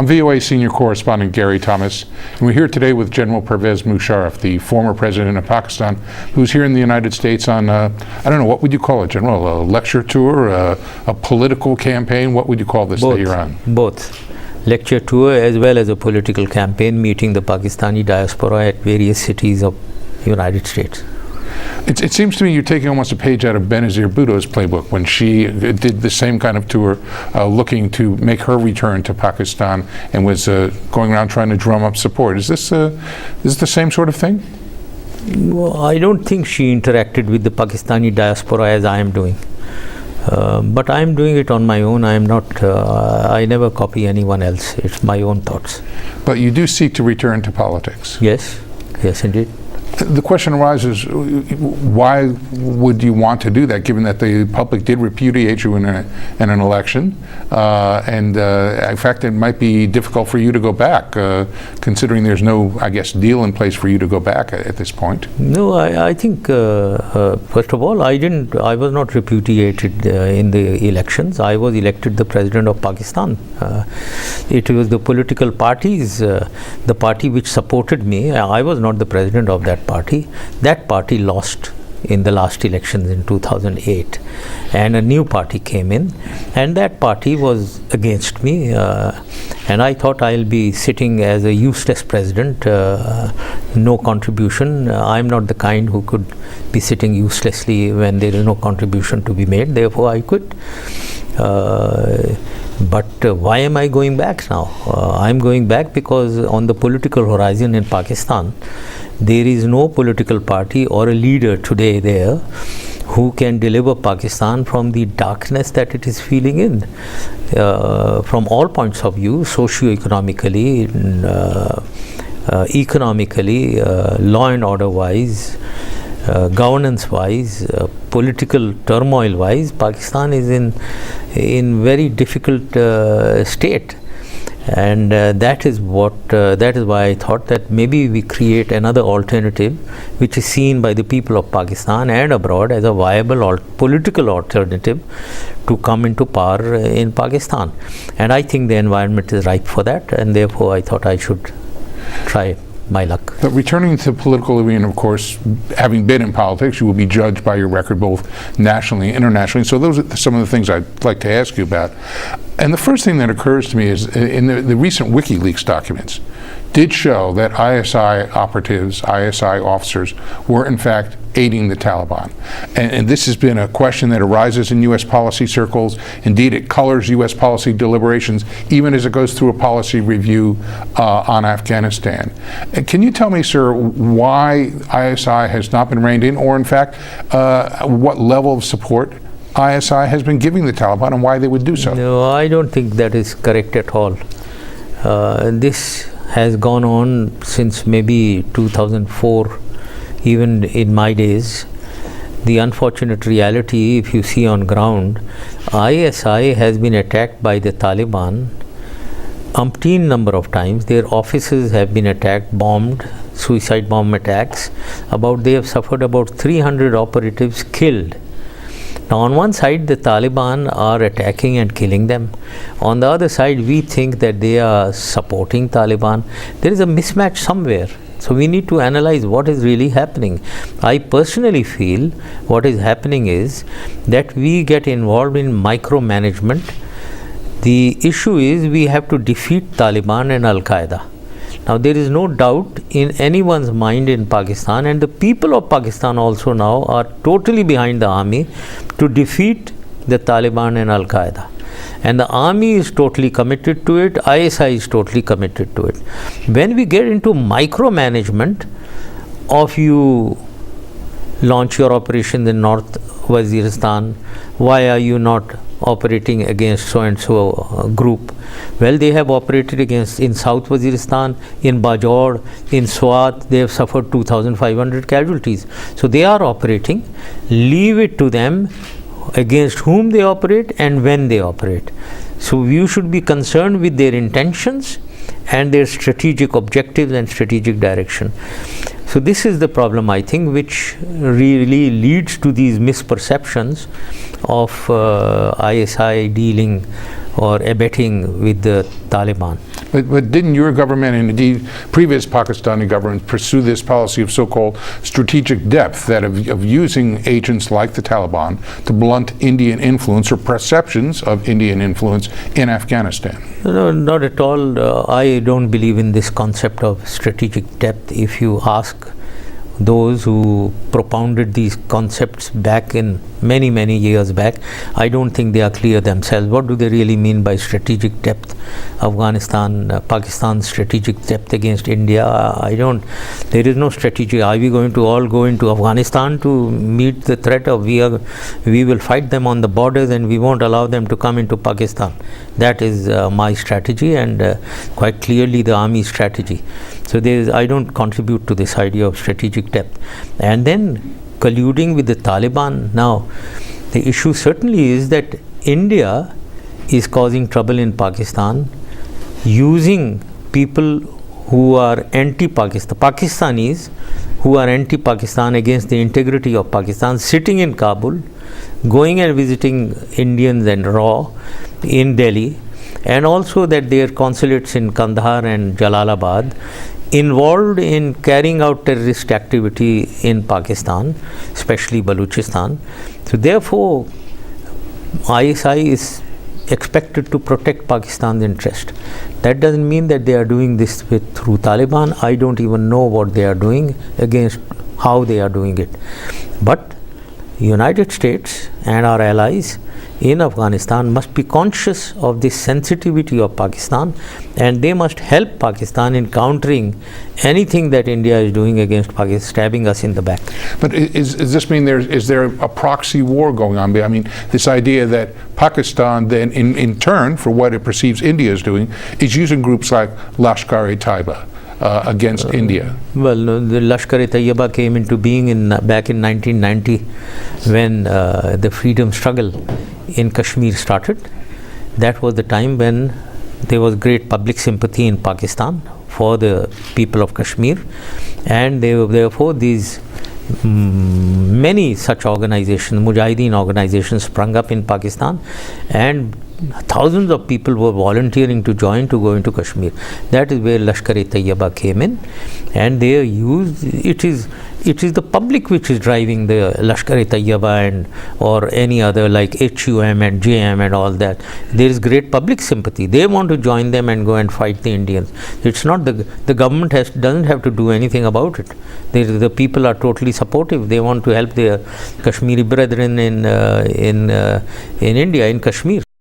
I'm VOA senior correspondent Gary Thomas, and we're here today with General Pervez Musharraf, the former president of Pakistan, who's here in the United States on, I don't know, what would you call it, General? A lecture tour, a political campaign? What would you call this that you're on? Both. Lecture tour as well as a political campaign, meeting the Pakistani diaspora at various cities of the United States. It seems to me you're taking almost a page out of Benazir Bhuttos' playbook when she did the same kind of tour, looking to make her return to Pakistan and was going around trying to drum up support. Is this the same sort of thing? Well, I don't think she interacted with the Pakistani diaspora as I am doing. But I am doing it on my own. I am not, I never copy anyone else. It's my own thoughts. But you do seek to return to politics? Yes, yes indeed. The question arises, why would you want to do that, given that the public did repudiate you in an election, and in fact it might be difficult for you to go back, considering there's no, I guess, deal in place for you to go back at this point? No, I think, first of all, I was not repudiated in the elections. I was elected the president of Pakistan. It was the political parties, the party which supported me. I was not the president of that party. That party lost in the last elections in 2008, and a new party came in, and that party was against me, and I thought I'll be sitting as a useless president, no contribution. I'm not the kind who could be sitting uselessly when there is no contribution to be made. Therefore I quit. But why am I going back now? I'm going back because on the political horizon in Pakistan, there is no political party or a leader today there who can deliver Pakistan from the darkness that it is feeling in, from all points of view, socio-economically, economically, law and order wise, governance wise, political turmoil wise. Pakistan is in very difficult state, and that is why I thought that maybe we create another alternative which is seen by the people of Pakistan and abroad as a viable political alternative to come into power in Pakistan. And I think the environment is ripe for that, and therefore I thought I should try my luck. But returning to the political arena, of course, having been in politics, you will be judged by your record both nationally and internationally. So those are some of the things I'd like to ask you about. And the first thing that occurs to me is in the recent WikiLeaks documents did show that ISI operatives, ISI officers were in fact aiding the Taliban. And this has been a question that arises in U.S. policy circles. Indeed, it colors U.S. policy deliberations, even as it goes through a policy review on Afghanistan. Can you tell me, sir, why ISI has not been reined in, or in fact, what level of support ISI has been giving the Taliban and why they would do so? No, I don't think that is correct at all. This has gone on since maybe 2004, even in my days. The unfortunate reality, if you see on ground, ISI has been attacked by the Taliban umpteen number of times. Their offices have been attacked, bombed, suicide bomb attacks. They have suffered about 300 operatives killed. Now, on one side, the Taliban are attacking and killing them. On the other side, we think that they are supporting Taliban. There is a mismatch somewhere. So we need to analyze what is really happening. I personally feel what is happening is that we get involved in micromanagement. The issue is we have to defeat Taliban and Al-Qaeda. Now, there is no doubt in anyone's mind in Pakistan, and the people of Pakistan also now are totally behind the army to defeat the Taliban and Al-Qaeda. And the army is totally committed to it, ISI is totally committed to it. When we get into micromanagement of you launch your operations in North Waziristan, why are you not operating against so and so group? Well, they have operated against in South Waziristan, in Bajaur, in Swat. They have suffered 2,500 casualties. So they are operating. Leave it to them against whom they operate and when they operate. So you should be concerned with their intentions and their strategic objectives and strategic direction. So this is the problem, I think, which really leads to these misperceptions of ISI dealing or abetting with the Taliban. But didn't your government and indeed previous Pakistani governments pursue this policy of so-called strategic depth, that of using agents like the Taliban to blunt Indian influence or perceptions of Indian influence in Afghanistan? No, not at all. I don't believe in this concept of strategic depth. If you ask those who propounded these concepts back in many years back, I don't think they are clear themselves. What do they really mean by strategic depth? Afghanistan, Pakistan's strategic depth against India, there is no strategy. Are we going to all go into Afghanistan to meet the threat of we will fight them on the borders and we won't allow them to come into Pakistan? That is my strategy, and quite clearly the army strategy. So I don't contribute to this idea of strategic depth. And then colluding with the Taliban. Now, the issue certainly is that India is causing trouble in Pakistan, using people who are anti-Pakistan, Pakistanis who are anti-Pakistan, against the integrity of Pakistan, sitting in Kabul, going and visiting Indians and RAW in Delhi, and also that their consulates in Kandahar and Jalalabad involved in carrying out terrorist activity in Pakistan, especially Balochistan. So therefore, ISI is expected to protect Pakistan's interest. That doesn't mean that they are doing this through Taliban. I don't even know what they are doing, against how they are doing it. But United States and our allies in Afghanistan must be conscious of the sensitivity of Pakistan, and they must help Pakistan in countering anything that India is doing against Pakistan, stabbing us in the back. But does this mean is there a proxy war going on? I mean, this idea that Pakistan then in turn, for what it perceives India is doing, is using groups like Lashkar-e-Taiba against India? Well, no, the Lashkar-e-Taiba came into being back in 1990 when the freedom struggle in Kashmir started. That was the time when there was great public sympathy in Pakistan for the people of Kashmir, and therefore these many such organizations, Mujahideen organizations, sprung up in Pakistan, and thousands of people were volunteering to go into Kashmir. That is where Lashkar-e-Taiba came in, and they used it is the public which is driving the Lashkar-e-Taiba and or any other like HUM and JM and all that. There is great public sympathy. They want to join them and go and fight the Indians. It's not the government doesn't have to do anything about it. The people are totally supportive. They want to help their Kashmiri brethren in India, in Kashmir.